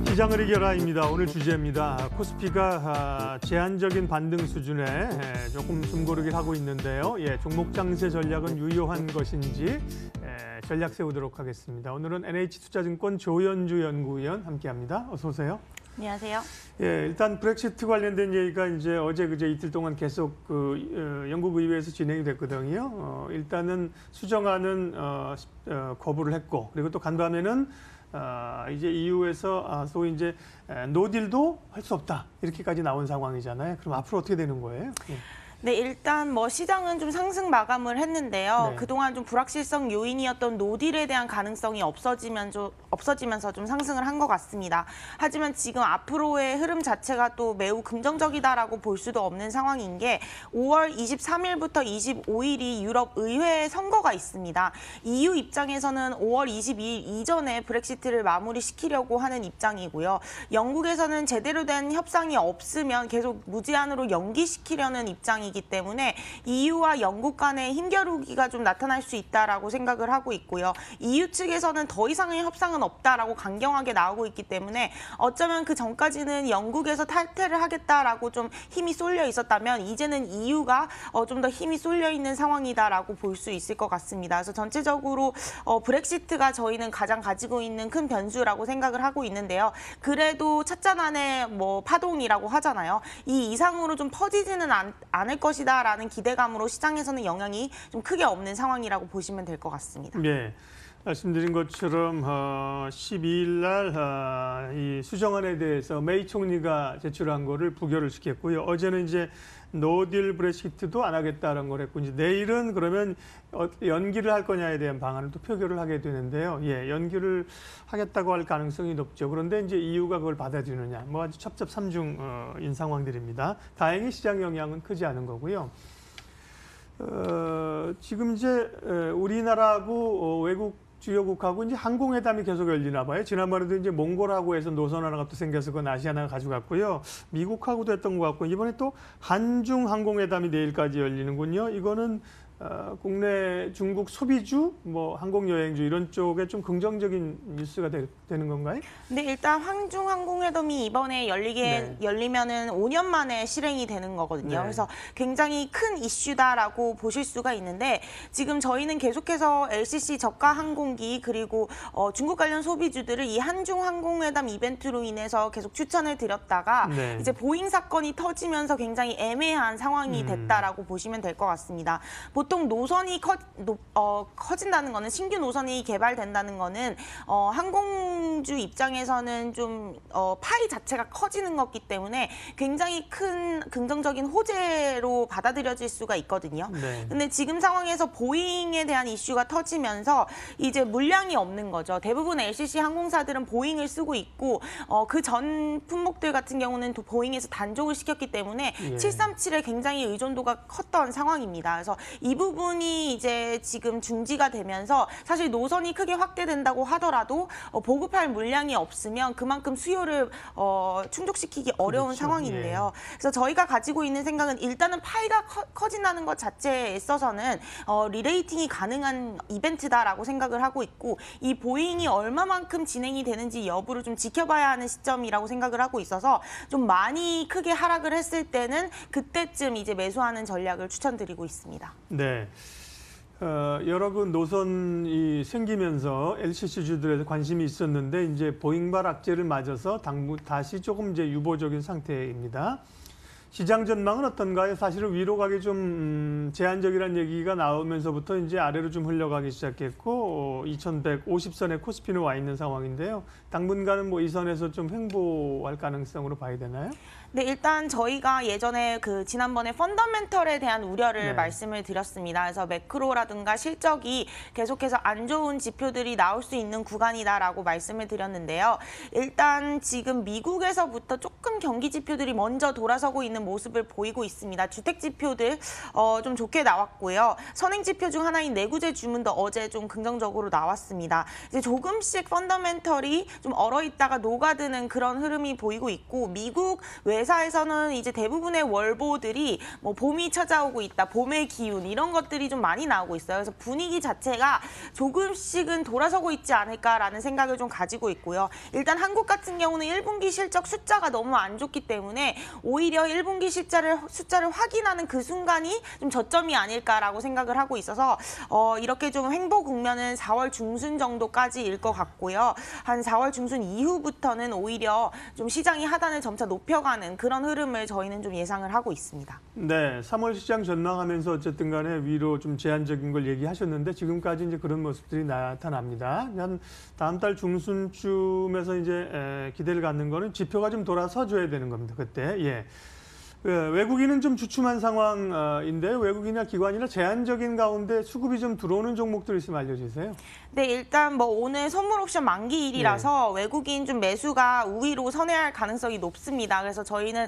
시장을 이겨라입니다. 오늘 주제입니다. 코스피가 제한적인 반등 수준에 조금 숨고르기를 하고 있는데요. 종목 장세 전략은 유효한 것인지 전략 세우도록 하겠습니다. 오늘은 NH투자증권 조연주 연구위원 함께합니다. 어서 오세요. 안녕하세요. 일단 브렉시트 관련된 얘기가 이제 어제 그제 이틀 동안 계속 영국 의회에서 진행이 됐거든요. 일단은 수정안은 거부를 했고, 그리고 또 간밤에는 이제 EU에서 소위 이제 노딜도 할 수 없다 이렇게까지 나온 상황이잖아요. 그럼 앞으로 어떻게 되는 거예요? 네, 일단 시장은 좀 상승 마감을 했는데요. 네. 그동안 좀 불확실성 요인이었던 노딜에 대한 가능성이 없어지면서 좀 상승을 한 것 같습니다. 하지만 지금 앞으로의 흐름 자체가 또 매우 긍정적이다라고 볼 수도 없는 상황인 게 5월 23일부터 25일이 유럽 의회 선거가 있습니다. EU 입장에서는 5월 22일 이전에 브렉시트를 마무리시키려고 하는 입장이고요. 영국에서는 제대로 된 협상이 없으면 계속 무제한으로 연기시키려는 입장이기 때문에 EU와 영국 간의 힘겨루기가 좀 나타날 수 있다라고 생각을 하고 있고요. EU 측에서는 더 이상의 협상은 없다라고 강경하게 나오고 있기 때문에 어쩌면 그 전까지는 영국에서 탈퇴를 하겠다라고 좀 힘이 쏠려 있었다면 이제는 EU가 좀 더 힘이 쏠려 있는 상황이다라고 볼 수 있을 것 같습니다. 그래서 전체적으로 브렉시트가 저희는 가장 가지고 있는 큰 변수라고 생각을 하고 있는데요. 그래도 찻잔안의 파동이라고 하잖아요. 이 이상으로 좀 퍼지지는 않을 것이다라는 기대감으로 시장에서는 영향이 좀 크게 없는 상황이라고 보시면 될 것 같습니다. 네, 말씀드린 것처럼 12일 날 이 수정안에 대해서 메이 총리가 제출한 거를 부결을 시켰고요. 어제는 이제 노딜 브렉시트도 안 하겠다는 걸 했고, 이제 내일은 그러면 연기를 할 거냐에 대한 방안을 또 표결을 하게 되는데요. 연기를 하겠다고 할 가능성이 높죠. 그런데 이제 EU가 그걸 받아주느냐, 아주 첩첩산중인 상황들입니다. 다행히 시장 영향은 크지 않은 거고요. 지금 이제 우리나라하고 외국 주요국하고 이제 항공회담이 계속 열리나 봐요. 지난번에도 이제 몽골하고 해서 노선 하나가 또 생겨서 그건 아시아나가 가져갔고요. 미국하고도 했던 것 같고, 이번에 또 한중 항공회담이 내일까지 열리는군요. 이거는 국내 중국 소비주, 항공여행주 이런 쪽에 좀 긍정적인 뉴스가 되는 건가요? 네, 일단 한중 항공회담이 이번에 열리면은 5년 만에 실행이 되는 거거든요. 네. 그래서 굉장히 큰 이슈다라고 보실 수가 있는데, 지금 저희는 계속해서 LCC 저가 항공기 그리고 중국 관련 소비주들을 이 한중 항공회담 이벤트로 인해서 계속 추천을 드렸다가 네. 이제 보잉 사건이 터지면서 굉장히 애매한 상황이 됐다라고 보시면 될 것 같습니다. 보통 노선이 커진다는 거는, 신규 노선이 개발된다는 거는 항공주 입장에서는 좀 파이 자체가 커지는 거기 때문에 굉장히 큰 긍정적인 호재로 받아들여질 수가 있거든요. 네. 근데 지금 상황에서 보잉에 대한 이슈가 터지면서 이제 물량이 없는 거죠. 대부분 LCC 항공사들은 보잉을 쓰고 있고 그 전 품목들 같은 경우는 또 보잉에서 단종을 시켰기 때문에 737에 굉장히 의존도가 컸던 상황입니다. 그래서 이 부분이 이제 지금 중지가 되면서 사실 노선이 크게 확대된다고 하더라도 보급할 물량이 없으면 그만큼 수요를 충족시키기 어려운 그렇죠. 상황인데요. 그래서 저희가 가지고 있는 생각은 일단은 파이가 커진다는 것 자체에 있어서는 리레이팅이 가능한 이벤트다라고 생각을 하고 있고, 이 보잉이 얼마만큼 진행이 되는지 여부를 좀 지켜봐야 하는 시점이라고 생각을 하고 있어서 좀 많이 크게 하락을 했을 때는 그때쯤 이제 매수하는 전략을 추천드리고 있습니다. 네. 여러 노선이 생기면서 LCC주들에 관심이 있었는데, 이제 보잉발 악재를 맞아서 다시 조금 이제 유보적인 상태입니다. 시장 전망은 어떤가요? 사실은 위로 가기 좀 제한적이라는 얘기가 나오면서부터 이제 아래로 좀 흘러가기 시작했고, 2150선에 코스피는 와 있는 상황인데요. 당분간은 이 선에서 좀 횡보할 가능성으로 봐야 되나요? 네, 일단 저희가 예전에 지난번에 펀더멘털에 대한 우려를 말씀을 드렸습니다. 그래서 매크로라든가 실적이 계속해서 안 좋은 지표들이 나올 수 있는 구간이다라고 말씀을 드렸는데요. 일단 지금 미국에서부터 조금 경기 지표들이 먼저 돌아서고 있는 모습을 보이고 있습니다. 주택 지표들 좀 좋게 나왔고요. 선행 지표 중 하나인 내구재 주문도 어제 좀 긍정적으로 나왔습니다. 이제 조금씩 펀더멘털이 좀 얼어있다가 녹아드는 그런 흐름이 보이고 있고, 미국 외 매사에서는 이제 대부분의 월보들이 뭐 봄이 찾아오고 있다, 봄의 기운 이런 것들이 좀 많이 나오고 있어요. 그래서 분위기 자체가 조금씩은 돌아서고 있지 않을까라는 생각을 좀 가지고 있고요. 일단 한국 같은 경우는 1분기 실적 숫자가 너무 안 좋기 때문에 오히려 1분기 숫자를 확인하는 그 순간이 좀 저점이 아닐까라고 생각을 하고 있어서 이렇게 좀 횡보 국면은 4월 중순 정도까지일 것 같고요. 한 4월 중순 이후부터는 오히려 좀 시장이 하단을 점차 높여가는 그런 흐름을 저희는 좀 예상을 하고 있습니다. 네, 3월 시장 전망하면서 어쨌든 간에 위로 좀 제한적인 걸 얘기하셨는데 지금까지 이제 그런 모습들이 나타납니다. 한 다음 달 중순쯤에서 이제 기대를 갖는 거는 지표가 좀 돌아서 줘야 되는 겁니다. 그때. 예. 외국인은 좀 주춤한 상황인데 외국인이나 기관이나 제한적인 가운데 수급이 좀 들어오는 종목들 있으면 알려주세요. 네, 일단 뭐 오늘 선물 옵션 만기일이라서 외국인 좀 매수가 우위로 선회할 가능성이 높습니다. 그래서 저희는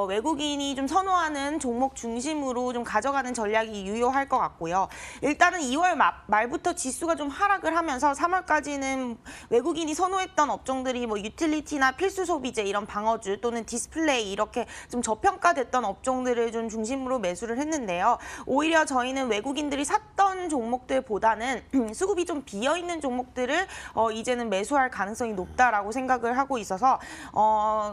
외국인이 좀 선호하는 종목 중심으로 좀 가져가는 전략이 유효할 것 같고요. 일단은 2월 말부터 지수가 좀 하락을 하면서 3월까지는 외국인이 선호했던 업종들이 뭐 유틸리티나 필수 소비재 이런 방어주 또는 디스플레이 이렇게 좀 저평가됐던 업종들을 좀 중심으로 매수를 했는데요. 오히려 저희는 외국인들이 샀던 종목들보다는 수급이 좀 비어있는 종목들을 이제는 매수할 가능성이 높다라고 생각을 하고 있어서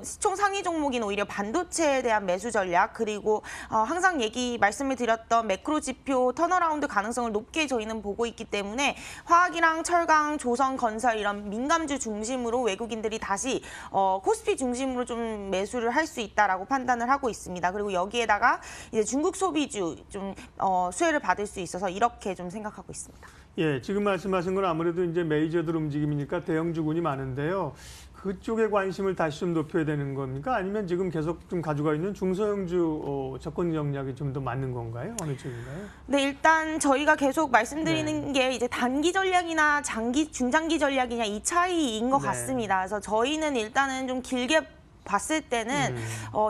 시총 상위 종목인 오히려 반도체에 대한 매수 전략 그리고 항상 말씀을 드렸던 매크로 지표 턴어라운드 가능성을 높게 저희는 보고 있기 때문에 화학이랑 철강, 조선, 건설 이런 민감주 중심으로 외국인들이 다시 코스피 중심으로 좀 매수를 할 수 있다라고 판단을 하고 있습니다. 그리고 여기에다가 이제 중국 소비주 좀 수혜를 받을 수 있어서 이렇게 좀 생각하고 있습니다. 예, 지금 말씀하신 건 아무래도 이제 메이저들 움직임이니까 대형주군이 많은데요. 그쪽에 관심을 다시 좀 높여야 되는 겁니까? 아니면 지금 계속 좀 가지고 있는 중소형주 접근 전략이 좀 더 맞는 건가요? 어느 쪽인가요? 네, 일단 저희가 계속 말씀드리는 게 이제 단기 전략이나 중장기 전략이냐 이 차이인 것 같습니다. 그래서 저희는 일단은 좀 길게 봤을 때는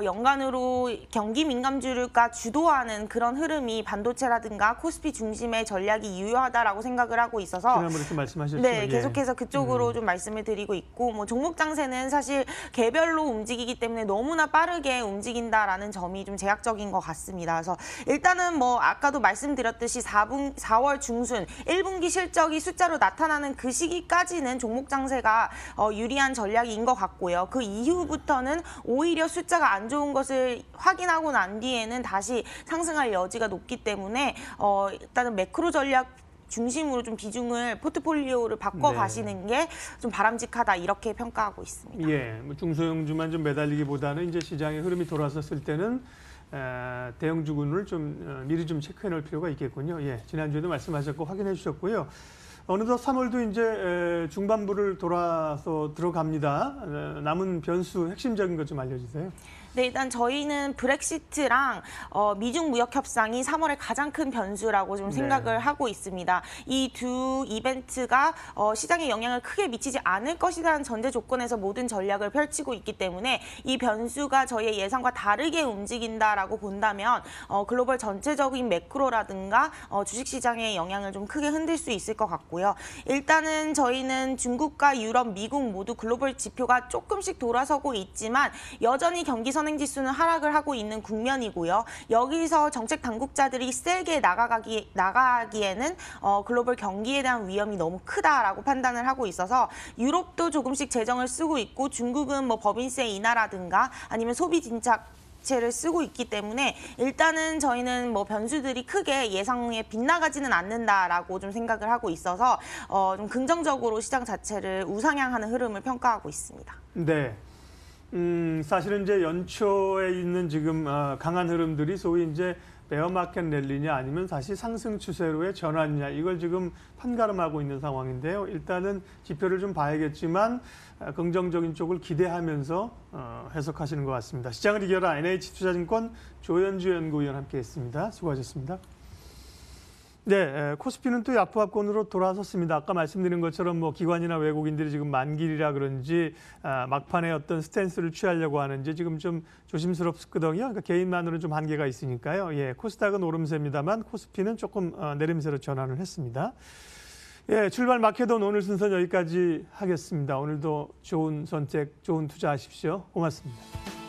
연간으로 경기 민감주가 주도하는 그런 흐름이 반도체라든가 코스피 중심의 전략이 유효하다라고 생각을 하고 있어서 지난번에 말씀하셨죠. 네, 계속해서 그쪽으로 좀 말씀을 드리고 있고 뭐 종목 장세는 사실 개별로 움직이기 때문에 너무나 빠르게 움직인다라는 점이 좀 제약적인 것 같습니다. 그래서 일단은 뭐 아까도 말씀드렸듯이 4월 중순 1분기 실적이 숫자로 나타나는 그 시기까지는 종목 장세가 유리한 전략인 것 같고요. 그 이후부터는 오히려 숫자가 안 좋은 것을 확인하고 난 뒤에는 다시 상승할 여지가 높기 때문에 일단은 매크로 전략 중심으로 좀 비중을 포트폴리오를 바꿔 가시는 게 좀 바람직하다 이렇게 평가하고 있습니다. 예, 뭐 중소형주만 좀 매달리기보다는 이제 시장의 흐름이 돌아섰을 때는 대형주군을 좀 미리 좀 체크해 놓을 필요가 있겠군요. 예, 지난주에도 말씀하셨고 확인해 주셨고요. 어느덧 3월도 이제 중반부를 돌아서 들어갑니다. 남은 변수 핵심적인 것 좀 알려주세요. 네, 일단 저희는 브렉시트랑 미중 무역 협상이 3월에 가장 큰 변수라고 좀 생각을 하고 있습니다. 이 두 이벤트가 시장에 영향을 크게 미치지 않을 것이라는 전제 조건에서 모든 전략을 펼치고 있기 때문에 이 변수가 저희의 예상과 다르게 움직인다라고 본다면 글로벌 전체적인 매크로라든가 주식시장의 영향을 좀 크게 흔들 수 있을 것 같고요. 일단은 저희는 중국과 유럽, 미국 모두 글로벌 지표가 조금씩 돌아서고 있지만 여전히 경기 선행지수는 하락을 하고 있는 국면이고요. 여기서 정책 당국자들이 세게 나가기에는 글로벌 경기에 대한 위험이 너무 크다라고 판단을 하고 있어서 유럽도 조금씩 재정을 쓰고 있고 중국은 뭐 법인세 인하라든가 아니면 소비 진작채를 쓰고 있기 때문에 일단은 저희는 뭐 변수들이 크게 예상에 빗나가지는 않는다라고 좀 생각을 하고 있어서 좀 긍정적으로 시장 자체를 우상향하는 흐름을 평가하고 있습니다. 네. 사실은 이제 연초에 있는 지금 강한 흐름들이 소위 이제 베어마켓 랠리냐 아니면 다시 상승 추세로의 전환이냐 이걸 지금 판가름하고 있는 상황인데요. 일단은 지표를 좀 봐야겠지만 긍정적인 쪽을 기대하면서 해석하시는 것 같습니다. 시장을 이겨라 NH투자증권 조현주 연구위원 함께했습니다. 수고하셨습니다. 네, 코스피는 또 약보합권으로 돌아섰습니다. 아까 말씀드린 것처럼 뭐 기관이나 외국인들이 지금 만길이라 그런지 막판에 어떤 스탠스를 취하려고 하는지 지금 좀 조심스럽거든요. 그러니까 개인만으로는 좀 한계가 있으니까요. 예, 코스닥은 오름세입니다만 코스피는 조금 내림세로 전환을 했습니다. 예, 출발 마켓온 오늘 순서는 여기까지 하겠습니다. 오늘도 좋은 선택, 좋은 투자하십시오. 고맙습니다.